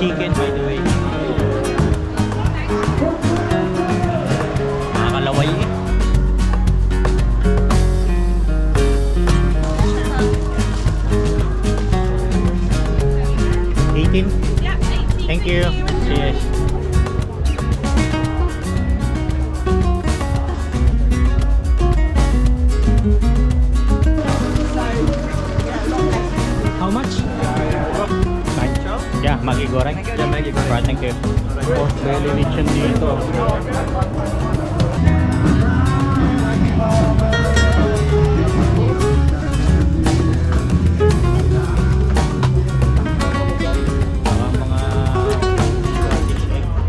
chicken by the way. Nakakalaway eh. Yeah, 18. Thank you. Cheers. How much? Yeah, Maggi goreng. Yeah, Maggi goreng. Right, thank you. Pork belly lechon dito.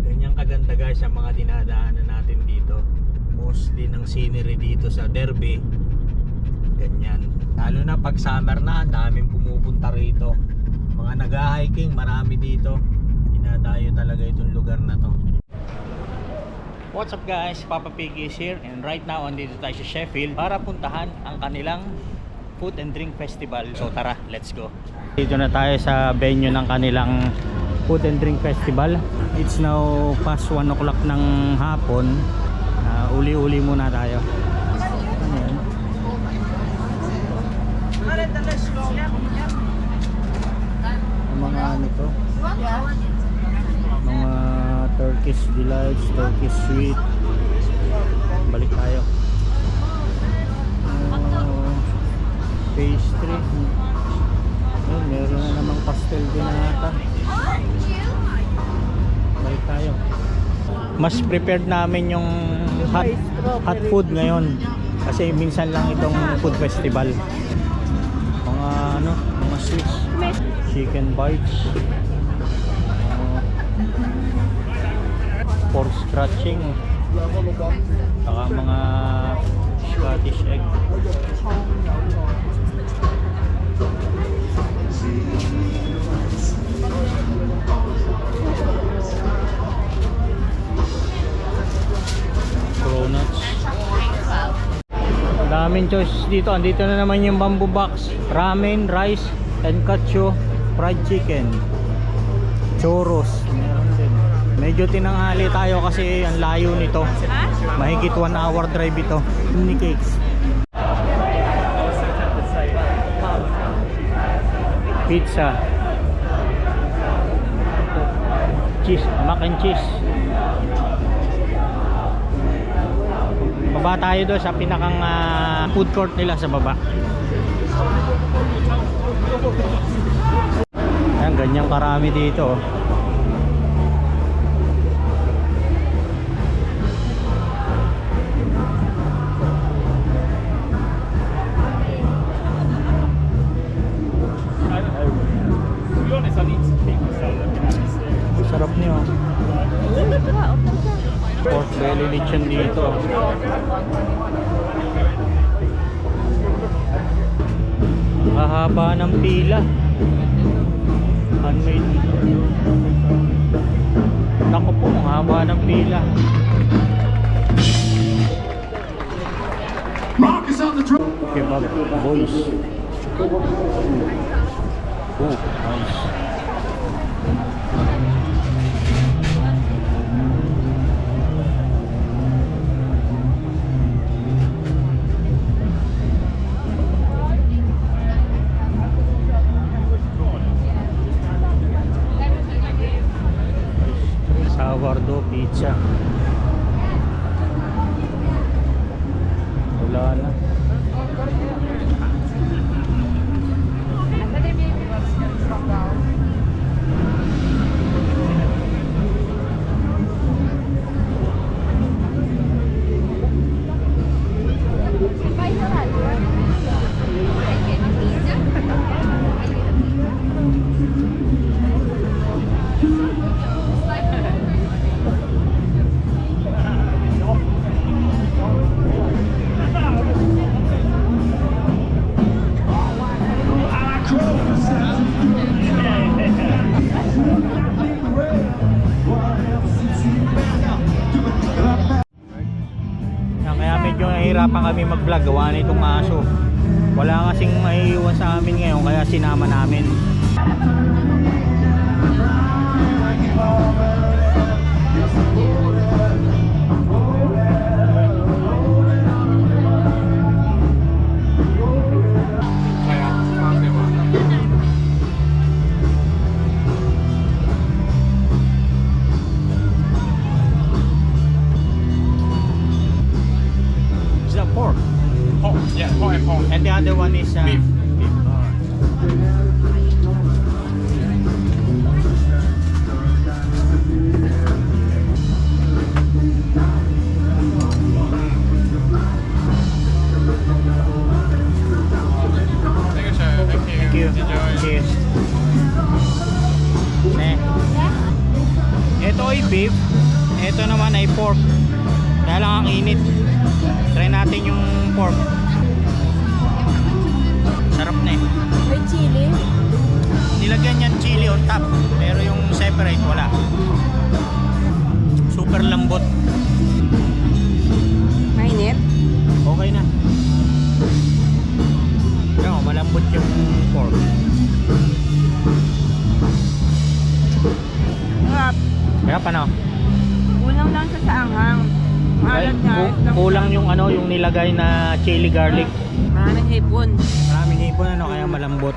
Ganyang kaganda guys ang mga dinadaanan natin dito. Mostly ng scenery dito sa Derby. Ganyan. Lalo na pag summer na, ang daming pumupunta rito. Mga nag-hiking, marami dito. Dinadayo talaga itong lugar na to. What's up guys? Papa Piggy is here and right now andito tayo sa Sheffield para puntahan ang kanilang food and drink festival. So tara, let's go. Dito na tayo sa venue ng kanilang food and drink festival. It's now past 1 o'clock ng hapon. Uli-uli muna tayo. Ayan. Mga ano to? Mga Turkish delights, Turkish sweet. Balik tayo. Pastry. Ayun, meron na namang pastel din na ata. Balik tayo. Mas prepared namin yung hot food ngayon kasi minsan lang itong food festival. Mga ano, mga sweets, chicken bites, pork scratching, saka mga Scottish egg. Cronuts. Daming choice dito. Andito na naman yung bamboo box, ramen, rice, tonkatsu, fried chicken, churros. Meron din. Medyo tinanghali tayo kasi ang layo nito. Mahigit 1 hour drive ito. Mini cakes. Pizza. Cheese, mac and cheese. Baba tayo doon sa pinakang food court nila sa baba. Ayan, ganyang karami dito. Sarap niyo. Pork belly lechon dito. Hahaba ng pila. Handmade. Naku po, ang haba ng pila. Kebab boys. Oh, nice. Sourdough pizza. Wala na. Nahihirapan kami mag-vlog gawa na itong aso. Wala kasing maiiwan sa amin ngayon kaya sinama namin. other one is Beef. beef. Thank you, sir. Thank you. Enjoy. Cheers. Ito ay beef. Ito naman ay pork. Kaya lang ang init. Try natin yung pork. Sarap na eh. May chili. Nilagyan yan chili on top. Pero yung separate wala. Super lambot. Mainit. Okay na. Pero malambot yung pork. Sarap. Kaya pa no? Kulang lang sa anghang. Maalat na. Kulang yung ano, yung nilagay na chili garlic. Maraming hipon. Maraming hipon ano, kaya malambot.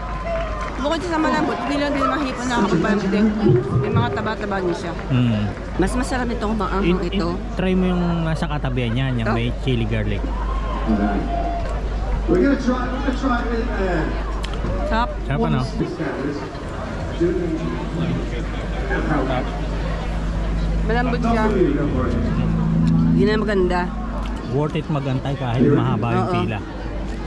Bukod sa malambot, hindi lang din mga hipon na kapapalambot. May mga taba-taba niya siya. Mas masarap itong maanghang ito. Try mo yung nasa katabihan niyan, yung Ito? may chili garlic. We're gonna try it. Sarap. Sarap ano? Malambot siya. Yun ang maganda. Worth it magantay kahit mahaba yung Oo. pila.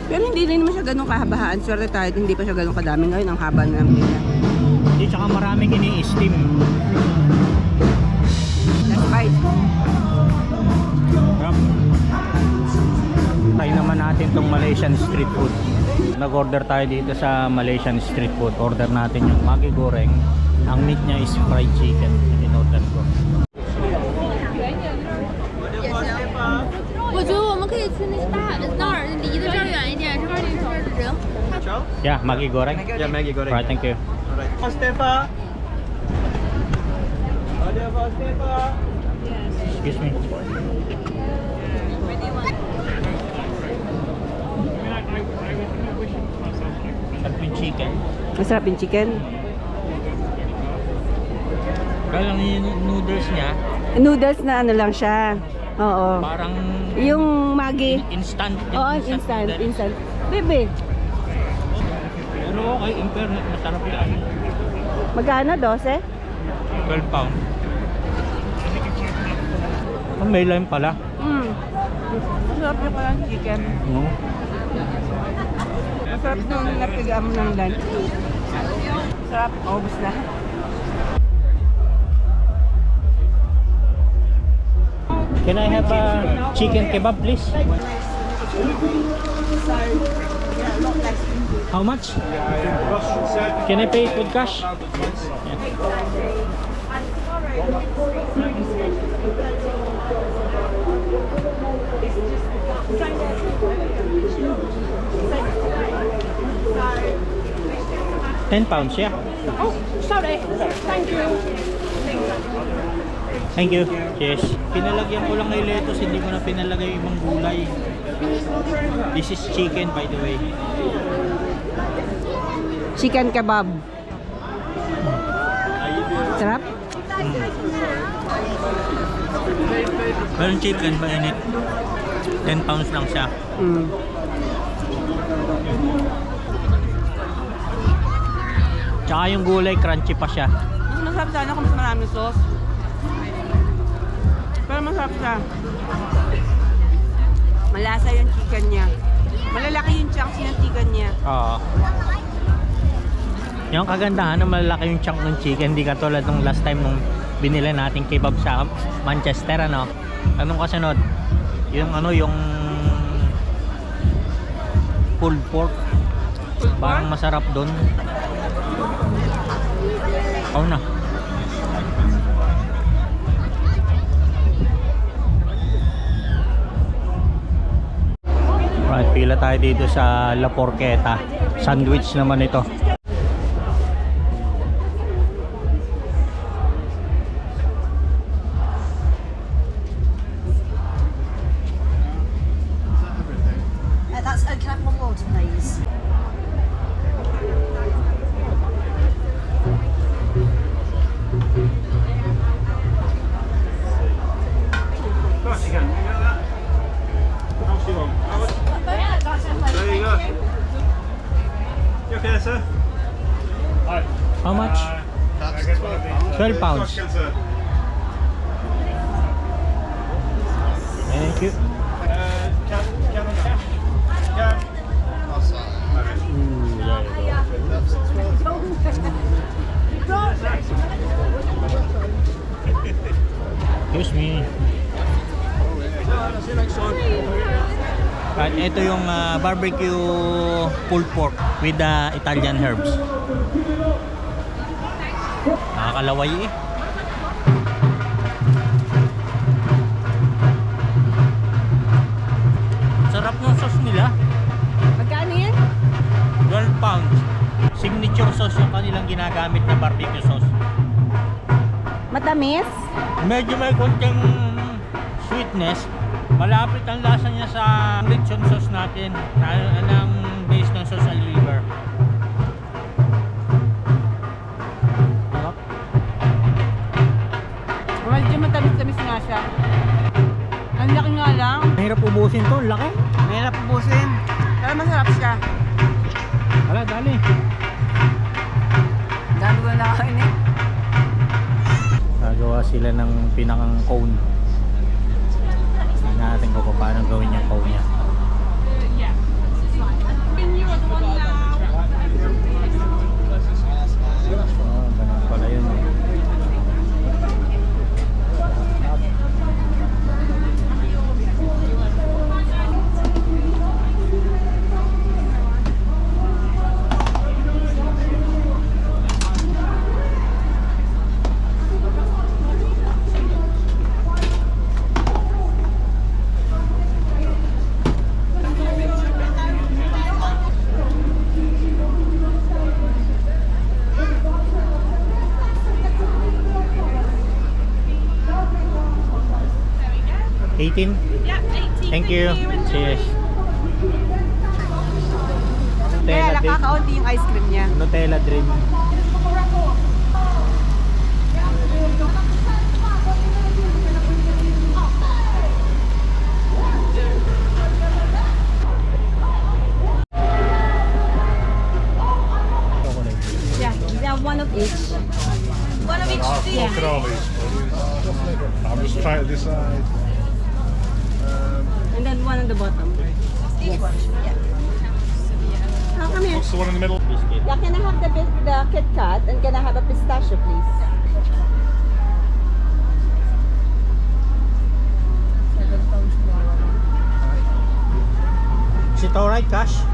Pero hindi rin naman siya ganun kahabahaan. Swerte tayo, hindi pa siya ganun kadami ngayon. Ang haba na ng pila. Hindi, tsaka maraming ini-steam. Last bite. Sarap. Try naman natin tong Malaysian street food. Nag-order tayo dito sa Malaysian street food. Order natin yung Maggi Goreng. Ang meat niya is fried chicken. In-order ko. 我觉得我们可以去那个大那儿离得这儿远一点，这边那头人太 Yeah, Maggi Goreng. Yeah, Maggie got Right, thank you. Alright. Pastepa. Ada pastepa. Excuse me. Sarap yung chicken. Masarap yung chicken. Kaya lang yung noodles niya, Noodles na ano lang siya. Oo. parang Yung Maggi. instant. Oo, instant. Instant. Bebe, Pero okay, in fairness, masarap yan. magkano? 12? 12 pounds. Oh, may lime pala. Masarap yung kalang chicken. No? Masarap nung napigaan mo ng lunch. Sarap. Obos na. Can I have a chicken kebab, please? How much? Can I pay it with cash? £10, yeah. Oh, sorry. Thank you. Thank you. Cheers. Pinalagyan ko lang kay lettuce, hindi ko na pinalagay yung ibang gulay. This is chicken, by the way. Chicken kebab. Sarap? Pero yung chicken, mainit. 10 pounds lang siya. Tsaka yung gulay, crunchy pa siya. Mas masarap sana kung mas maraming sauce. Pero masarap siya. Malasa yung chicken niya. Malalaki yung chunks ng chicken niya. Oo. Yung kagandahan na malalaki yung chunk ng chicken, hindi katulad nung last time nung binili nating kebab sa Manchester, ano? Anong kasunod? Yung ano, yung pulled pork. Parang masarap doon. Oo na. Right, pila tayo dito sa La Porchetta. Sandwich naman ito. That's can I have one water, please? There you go. much? 12 pounds. Thank you. Ooh, there you go. Excuse me. At ito yung barbecue pulled pork with Italian herbs. Nakakalaway eh. Sarap ng sauce nila. Magkano yan? 12 pounds. Signature sauce yung kanilang ginagamit na barbecue sauce. Matamis? Medyo may konting sweetness. Malapit ang lasa niya sa lechon sauce natin. Ang base ng sauce al liver. Sarap. Medyo matamis-tamis nga siya. Ang laki nga lang. Mahirap ubusin to, laki. Mahirap ubusin. Pero masarap siya. Wala, dali. Dami ko na nakakain eh. Gagawa sila ng pinakang cone. Tingnan natin kung paano gawin yung cone niya. Oh, ganun pala yun eh. $18? Yeah, 18. Thank you. Cheers. Kaya lang kakaunti yung ice cream niya. Nutella Dream. Yeah, they have one of each. One of each. Yeah. Look at all these. I'm just trying to decide. And then one on the bottom. These ones, yeah. Oh, come here. What's the one in the middle? Biscuit. Yeah, can I have the Kit Kat and can I have a pistachio, please? Is it alright, Cash?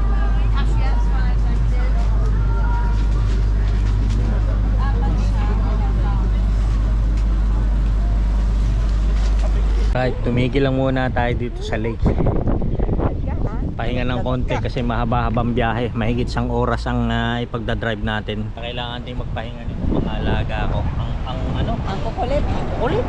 Right, tumigil lang muna tayo dito sa lake. Pahinga ng konti kasi mahaba-habang biyahe. Mahigit 1 oras ang ipagdadrive natin. Kailangan din magpahinga nito mga alaga ko. Ang ano? Ang kukulit. Ulit?